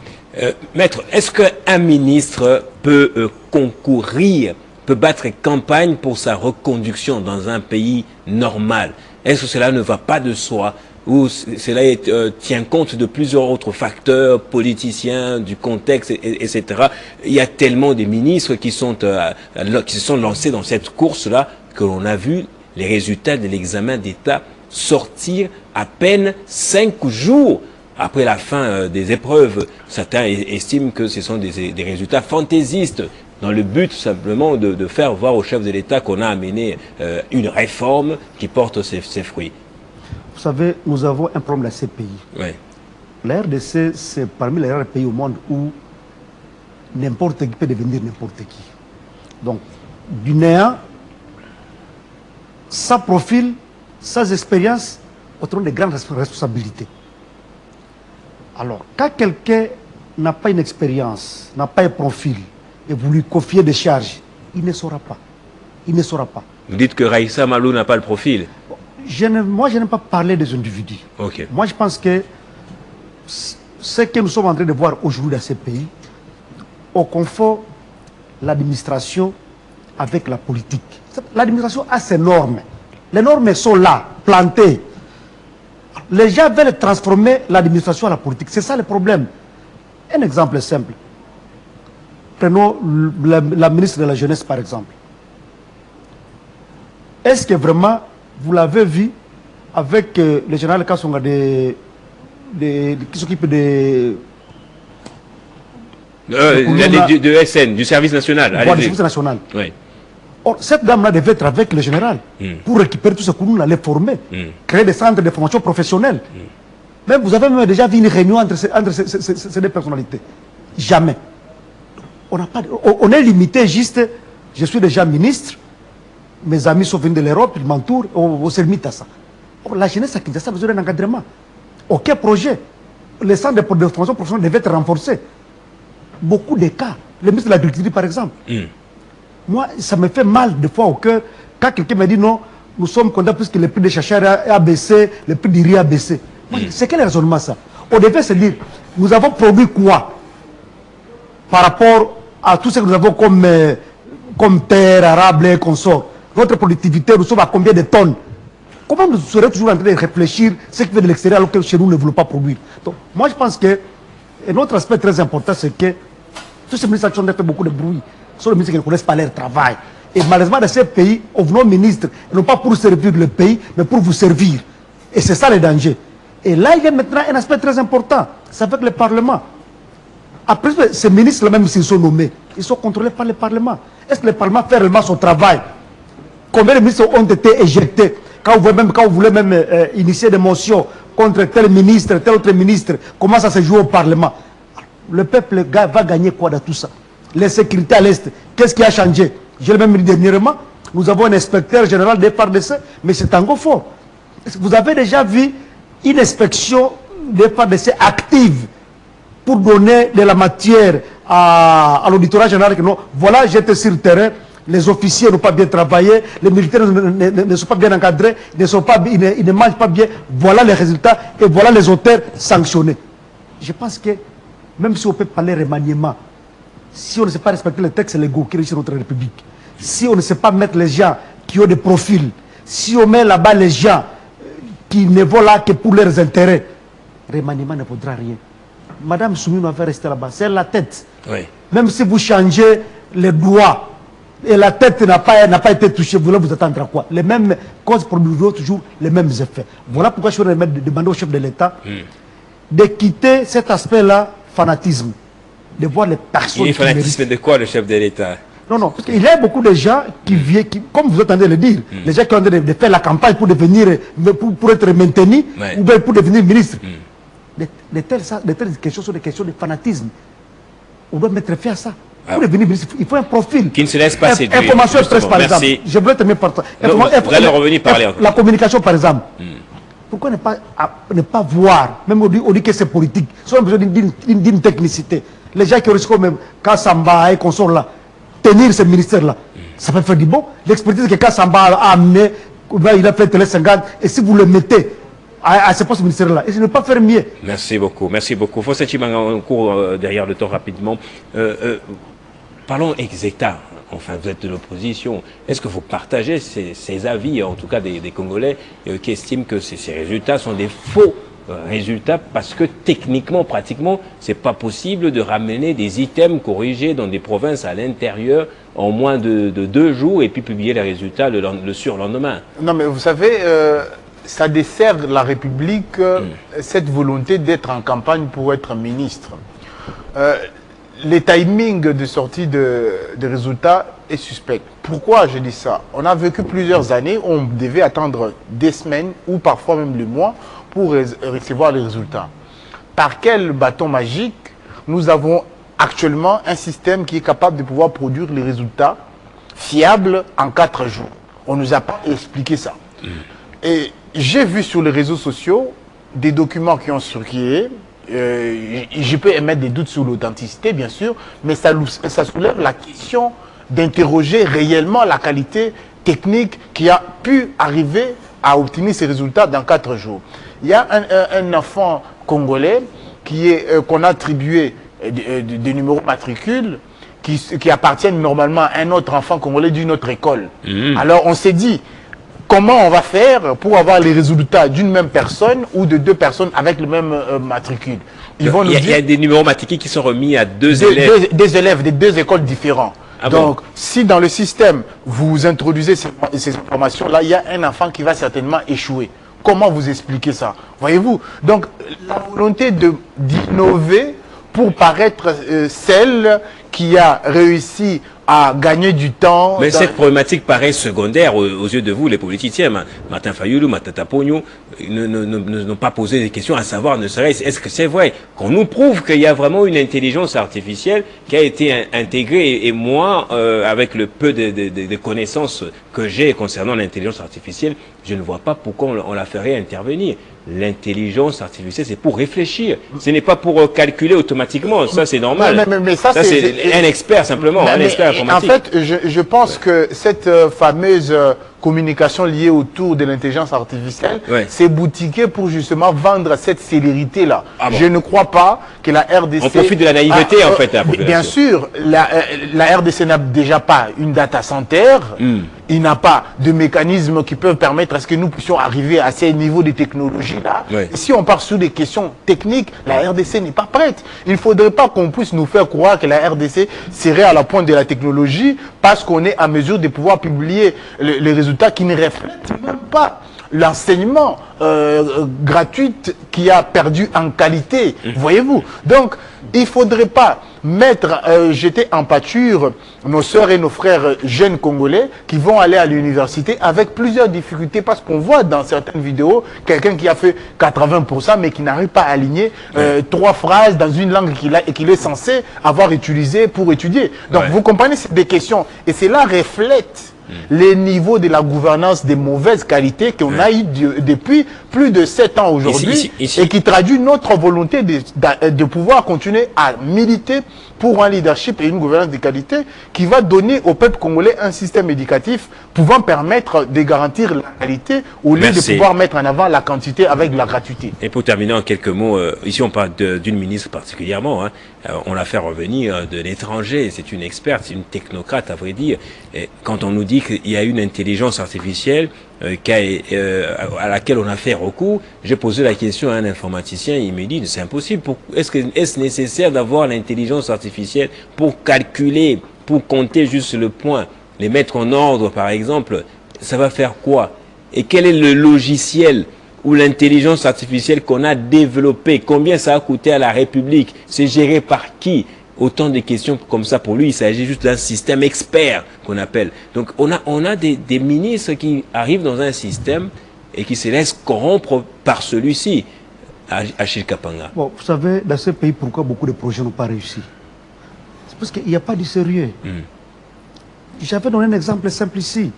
Maître, est-ce qu'un ministre peut concourir, peut battre campagne pour sa reconduction dans un pays normal? Est-ce que cela ne va pas de soi? Ou cela tient compte de plusieurs autres facteurs, politiciens, du contexte, etc. Il y a tellement de ministres qui se sont lancés dans cette course-là que l'on a vu les résultats de l'examen d'État sortir à peine 5 jours après la fin des épreuves. Certains estiment que ce sont des résultats fantaisistes dans le but simplement de faire voir au chef de l'État qu'on a amené une réforme qui porte ses fruits. Vous savez, nous avons un problème dans ces pays. Oui. La RDC, c'est parmi les rares pays au monde où n'importe qui peut devenir n'importe qui. Donc, du néant, sans profil, sans expérience, autrement de grandes responsabilités. Alors, quand quelqu'un n'a pas une expérience, n'a pas un profil, et vous lui confiez des charges, il ne saura pas. Il ne saura pas. Vous dites que Raïssa Malou n'a pas le profil? Moi, je n'aime pas parler des individus. Okay. Moi, je pense que ce que nous sommes en train de voir aujourd'hui dans ces pays, on confond l'administration avec la politique. L'administration a ses normes. Les normes sont là, plantées. Les gens veulent transformer l'administration à la politique. C'est ça le problème. Un exemple simple. prenons la ministre de la Jeunesse, par exemple. Est-ce que vraiment, vous l'avez vu avec le général Kassonga qui s'occupe de SN, du service national. Du service national. Oui. Or, cette dame-là devait être avec le général pour récupérer tout ce que nous allons former, créer des centres de formation professionnelle. Même vous avez même déjà vu une réunion entre ces deux personnalités. Jamais. On est limité juste, je suis déjà ministre, mes amis sont venus de l'Europe, ils m'entourent, on se limite à ça. Or, la jeunesse à Kinshasa a besoin d'un encadrement. Aucun projet. Les centres de formation professionnelle devaient être renforcés. Beaucoup de cas. Le ministre de l'Agriculture, par exemple. Moi, ça me fait mal de fois au cœur quand quelqu'un me dit non, nous sommes contents puisque le prix des chachars a baissé, le prix du riz a baissé. C'est quel raisonnement ça? On devait se dire, nous avons produit quoi par rapport à tout ce que nous avons comme terre, arable et consorts. Notre productivité, nous sommes à combien de tonnes? Comment nous serions toujours en train de réfléchir ce qui vient de l'extérieur alors que chez nous ne voulons pas produire? Donc, moi, je pense que un autre aspect très important, c'est que tous ces ministres ont fait beaucoup de bruit. Ce sont les ministres qui ne connaissent pas leur travail. Et malheureusement, dans ces pays, on venons ministres, non pas pour servir le pays, mais pour vous servir. Et c'est ça le danger. Et là, il y a maintenant un aspect très important. C'est avec le Parlement. Après, ces ministres-là, même s'ils sont nommés, ils sont contrôlés par le Parlement. Est-ce que le Parlement fait réellement son travail? Combien de ministres ont été éjectés? Quand vous voulez même initier des motions contre tel ministre, tel autre ministre, comment ça se joue au Parlement? Le peuple va gagner quoi dans tout ça? Les sécurités à l'Est, qu'est-ce qui a changé? Je l'ai même dit dernièrement, nous avons un inspecteur général des FARDC, mais c'est un fort. Vous avez déjà vu une inspection des FARDC active pour donner de la matière à l'auditorat général que non, voilà, j'étais sur le terrain, les officiers n'ont pas bien travaillé, les militaires ne sont pas bien encadrés, ils ne mangent pas bien, voilà les résultats et voilà les auteurs sanctionnés. Je pense que même si on peut parler remaniement, si on ne sait pas respecter les textes légaux qui régissent notre République, si on ne sait pas mettre les gens qui ont des profils, si on met là-bas les gens qui ne vont là que pour leurs intérêts, remaniement ne vaudra rien. Madame Soumino va rester là-bas, c'est la tête. Oui. Même si vous changez les doigts et la tête n'a pas été touchée, vous allez vous attendre à quoi? Les mêmes causes produiront toujours les mêmes effets. Voilà pourquoi je voudrais demander au chef de l'État de quitter cet aspect-là, fanatisme, de voir les personnes. Il est fanatisme de quoi, le chef de l'État? Non, non, parce qu'il y a beaucoup de gens qui viennent, comme vous entendez le dire, les gens qui ont de faire la campagne pour devenir, pour être maintenus, ou bien pour devenir ministre. De telles questions sont des questions de fanatisme. On doit mettre fin à ça. Pour devenir ministre, il faut un profil. Qui ne se laisse pas séduire. Information express, par exemple. Je voudrais terminer par ça. Vous allez revenir parler. La communication, par exemple. Pourquoi ne pas voir, même on dit que c'est politique, ils ont besoin d'une technicité. Les gens qui ont reçu comme Kassamba et consorts là, tenir ce ministère-là, ça peut faire du bon. L'expertise que Kassamba a amené, il a fait Télé 50, et si vous le mettez à ce poste ministère-là, et ne pas faire mieux. Merci beaucoup, merci beaucoup. Fossé Tshimanga, on court derrière le temps rapidement. Parlons ex-État. Enfin, vous êtes de l'opposition. Est-ce que vous partagez ces avis, en tout cas des Congolais, qui estiment que ces résultats sont des faux résultats parce que techniquement, pratiquement, c'est pas possible de ramener des items corrigés dans des provinces à l'intérieur en moins de 2 jours et puis publier les résultats le surlendemain? Non, mais vous savez, ça dessert la République, cette volonté d'être en campagne pour être ministre. Les timings de sortie de résultats est suspect. Pourquoi je dis ça? On a vécu plusieurs années où on devait attendre des semaines ou parfois même des mois pour recevoir les résultats. Par quel bâton magique nous avons actuellement un système qui est capable de pouvoir produire les résultats fiables en 4 jours? On ne nous a pas expliqué ça. Et j'ai vu sur les réseaux sociaux des documents qui ont circulé. Je peux émettre des doutes sur l'authenticité, bien sûr, mais ça soulève la question d'interroger réellement la qualité technique qui a pu arriver à obtenir ces résultats dans 4 jours. Il y a un enfant congolais qu'on a attribué des numéros matricules qui appartiennent normalement à un autre enfant congolais d'une autre école. Alors on s'est dit, comment on va faire pour avoir les résultats d'une même personne ou de deux personnes avec le même matricule? Il y a des numéros matricules qui sont remis à deux élèves. Des élèves de deux écoles différentes. Ah donc, bon? si dans le système, vous introduisez ces informations-là, il y a un enfant qui va certainement échouer. Comment vous expliquez ça? Voyez-vous? Donc, la volonté d'innover pour paraître celle qui a réussi à gagner du temps. Mais cette problématique paraît secondaire aux yeux de vous, les politiciens. Martin Fayulu, Matata Pogno n'ont pas posé des questions à savoir, ne serait-ce, est-ce que c'est vrai qu'on nous prouve qu'il y a vraiment une intelligence artificielle qui a été intégrée, et moi, avec le peu de connaissances que j'ai concernant l'intelligence artificielle, je ne vois pas pourquoi on la ferait intervenir. L'intelligence artificielle, c'est pour réfléchir. Ce n'est pas pour calculer automatiquement. Ça, c'est normal. Mais ça c'est un expert, simplement. Un expert informatique. En fait, je pense que cette fameuse communication liée autour de l'intelligence artificielle, c'est boutiqué pour justement vendre cette célérité-là. Ah bon. Je ne crois pas que la RDC... On profite de la naïveté, en fait, de la population. Bien sûr, la RDC n'a déjà pas une data center. Il n'a pas de mécanismes qui peuvent permettre à ce que nous puissions arriver à ces niveaux de technologie-là. Si on part sur des questions techniques, la RDC n'est pas prête. Il ne faudrait pas qu'on puisse nous faire croire que la RDC serait à la pointe de la technologie parce qu'on est à mesure de pouvoir publier les résultats qui ne reflètent même pas l'enseignement gratuit qui a perdu en qualité. Voyez-vous? Donc, il ne faudrait pas jeter en pâture nos sœurs et nos frères jeunes Congolais qui vont aller à l'université avec plusieurs difficultés, parce qu'on voit dans certaines vidéos quelqu'un qui a fait 80% mais qui n'arrive pas à aligner 3 phrases dans une langue qu'il est censé avoir utilisée pour étudier. Donc vous comprenez, c'est des questions. Et cela reflète les niveaux de la gouvernance de mauvaise qualité qu'on a eu depuis plus de 7 ans aujourd'hui, et qui traduit notre volonté de pouvoir continuer à militer pour un leadership et une gouvernance de qualité qui va donner au peuple congolais un système éducatif pouvant permettre de garantir la qualité au lieu de pouvoir mettre en avant la quantité avec la gratuité. Et pour terminer en quelques mots, ici on parle d'une ministre particulièrement, on l'a fait revenir de l'étranger, c'est une experte, c'est une technocrate à vrai dire. Et quand on nous dit qu'il y a une intelligence artificielle à laquelle on a fait recours, j'ai posé la question à un informaticien, il me dit c'est impossible. Est-ce nécessaire d'avoir l'intelligence artificielle pour calculer, pour compter juste le point, les mettre en ordre par exemple? Ça va faire quoi? Et quel est le logiciel ou l'intelligence artificielle qu'on a développé? Combien ça a coûté à la République? C'est géré par qui? Autant de questions comme ça pour lui. Il s'agit juste d'un système expert qu'on appelle. Donc on a des ministres qui arrivent dans un système et qui se laissent corrompre par celui-ci. Achille Kapanga. Bon, vous savez, dans ce pays, pourquoi beaucoup de projets n'ont pas réussi? C'est parce qu'il n'y a pas de sérieux. J'avais donné un exemple simple ici.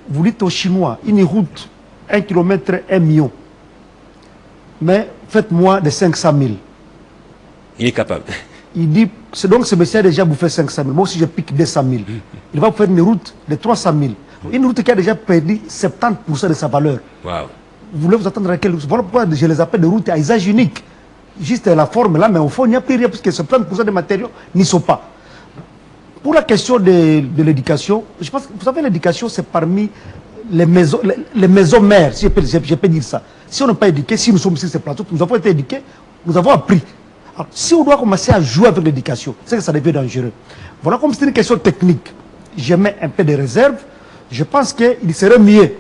Vous dites aux Chinois, une route, 1 kilomètre, 1 million. Mais faites-moi des 500 000. Il est capable. Il dit, donc ce monsieur a déjà bouffé 500 000. Moi aussi, je pique 200 000. Il va vous faire une route de 300 000. Une route qui a déjà perdu 70% de sa valeur. Wow. Vous voulez vous attendre à quelle route? Voilà pourquoi je les appelle des routes à usage unique. Juste la forme là, mais au fond, il n'y a plus rien, parce que 70% des matériaux n'y sont pas. Pour la question de l'éducation, je pense que vous savez, l'éducation, c'est parmi les maisons mères, si je peux dire ça. Si on n'est pas éduqué, si nous sommes sur ces plateaux, nous avons été éduqués, nous avons appris. Alors, si on doit commencer à jouer avec l'éducation, c'est que ça devient dangereux. Voilà, comme c'est une question technique, je mets un peu de réserve. Je pense qu'il serait mieux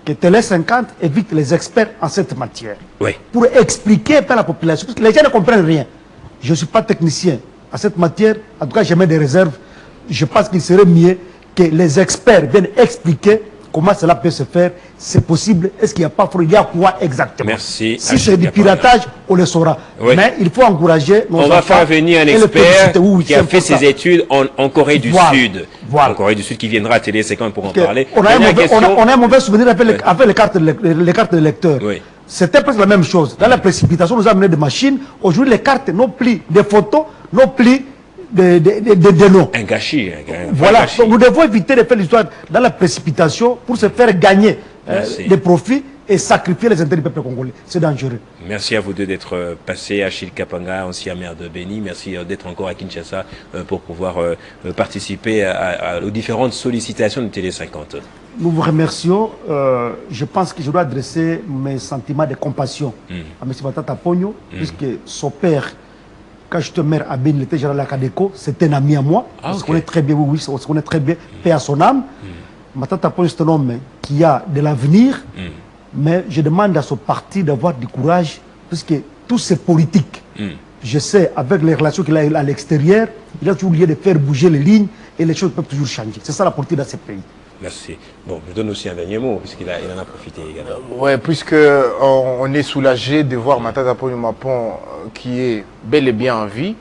que Télé 50 évite les experts en cette matière. Oui. Pour expliquer à la population, parce que les gens ne comprennent rien. Je ne suis pas technicien en cette matière, en tout cas je mets des réserves. Je pense qu'il serait mieux que les experts viennent expliquer comment cela peut se faire, c'est possible, est-ce qu'il n'y a pas fraude, il y a quoi exactement? Merci. Si c'est du piratage, on le saura. Oui. Mais il faut encourager nos enfants. On va faire venir un expert qui a fait ses études en Corée du Sud. En Corée du Sud, qui viendra à Télé 50 pour en parler. On a un mauvais souvenir avec les cartes de lecteur. Oui. C'était presque la même chose. Dans la précipitation, nous avons amené des machines. Aujourd'hui, les cartes n'ont plus des photos, n'ont plus des noms. Un gâchis. Voilà. Donc nous devons éviter de faire l'histoire dans la précipitation pour se faire gagner des profits et sacrifier les intérêts du peuple congolais. C'est dangereux. Merci à vous deux d'être passés. Achille Kapanga, ancien maire de Beni. Merci d'être encore à Kinshasa pour pouvoir participer aux différentes sollicitations de Télé 50. nous vous remercions. Je pense que je dois adresser mes sentiments de compassion à M. Matata Ponyo, puisque son père, quand je te mère à Ben, il était général à Kadeko, c'est un ami à moi. On se connaît très bien, oui, on se connaît très bien, paix à son âme. Matata Ponyo, c'est un homme qui a de l'avenir, mais je demande à son parti d'avoir du courage, puisque tous ces politiques, je sais, avec les relations qu'il a à l'extérieur, il a toujours lieu de faire bouger les lignes et les choses peuvent toujours changer. C'est ça la politique dans ces pays. Merci. Bon, je donne aussi un dernier mot, puisqu'il en a profité également. Ouais, puisque on est soulagé de voir Matata Ponyo Mapon qui est bel et bien en vie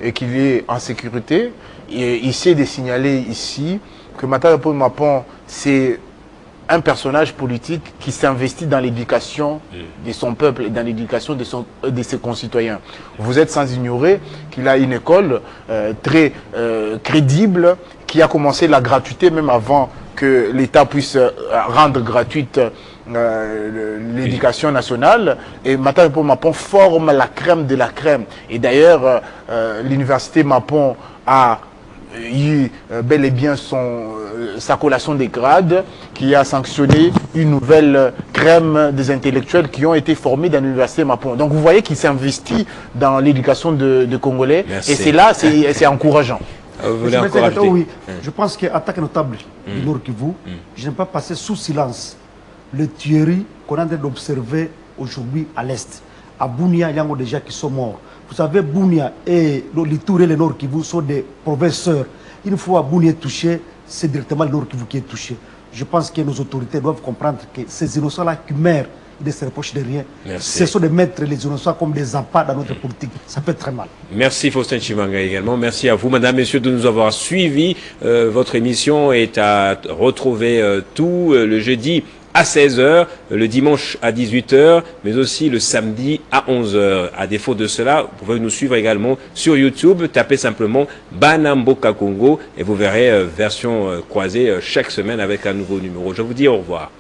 et qu'il est en sécurité. Et il essaie de signaler ici que Matata Ponyo Mapon, c'est un personnage politique qui s'investit dans l'éducation de son peuple et dans l'éducation de ses concitoyens. Vous êtes sans ignorer qu'il a une école très crédible qui a commencé la gratuité même avant que l'État puisse rendre gratuite l'éducation nationale. Et Matata Ponyo Mapon forme la crème de la crème. Et d'ailleurs, l'université Mapon a eu bel et bien sa collation des grades qui a sanctionné une nouvelle crème des intellectuels qui ont été formés dans l'université Mapon. Donc vous voyez qu'il s'investit dans l'éducation de Congolais. Merci. Et c'est là, c'est encourageant. Vous voulez encourager? Oui, je pense qu'attaque notable du Nord Kivu, je n'ai pas passé sous silence le tuerie qu'on est en train d'observer aujourd'hui à l'Est. À Bunia, il y a déjà qui sont morts. Vous savez, Bunia et l'Itour et le Nord Kivu sont des professeurs. Une fois Bunia est touché, c'est directement le Nord Kivu qui est touché. Je pense que nos autorités doivent comprendre que ces innocents-là qui meurent, ils ne se reprochent de rien. Ce sont de mettre les innocents comme des appâts dans notre politique. Ça fait très mal. Merci Faustin Chimanga également. Merci à vous, madame, messieurs, de nous avoir suivis. Votre émission est à retrouver tout le jeudi à 16h, le dimanche à 18h, mais aussi le samedi à 11h. À défaut de cela, vous pouvez nous suivre également sur YouTube. Tapez simplement Banamboka Congo et vous verrez version croisée chaque semaine avec un nouveau numéro. Je vous dis au revoir.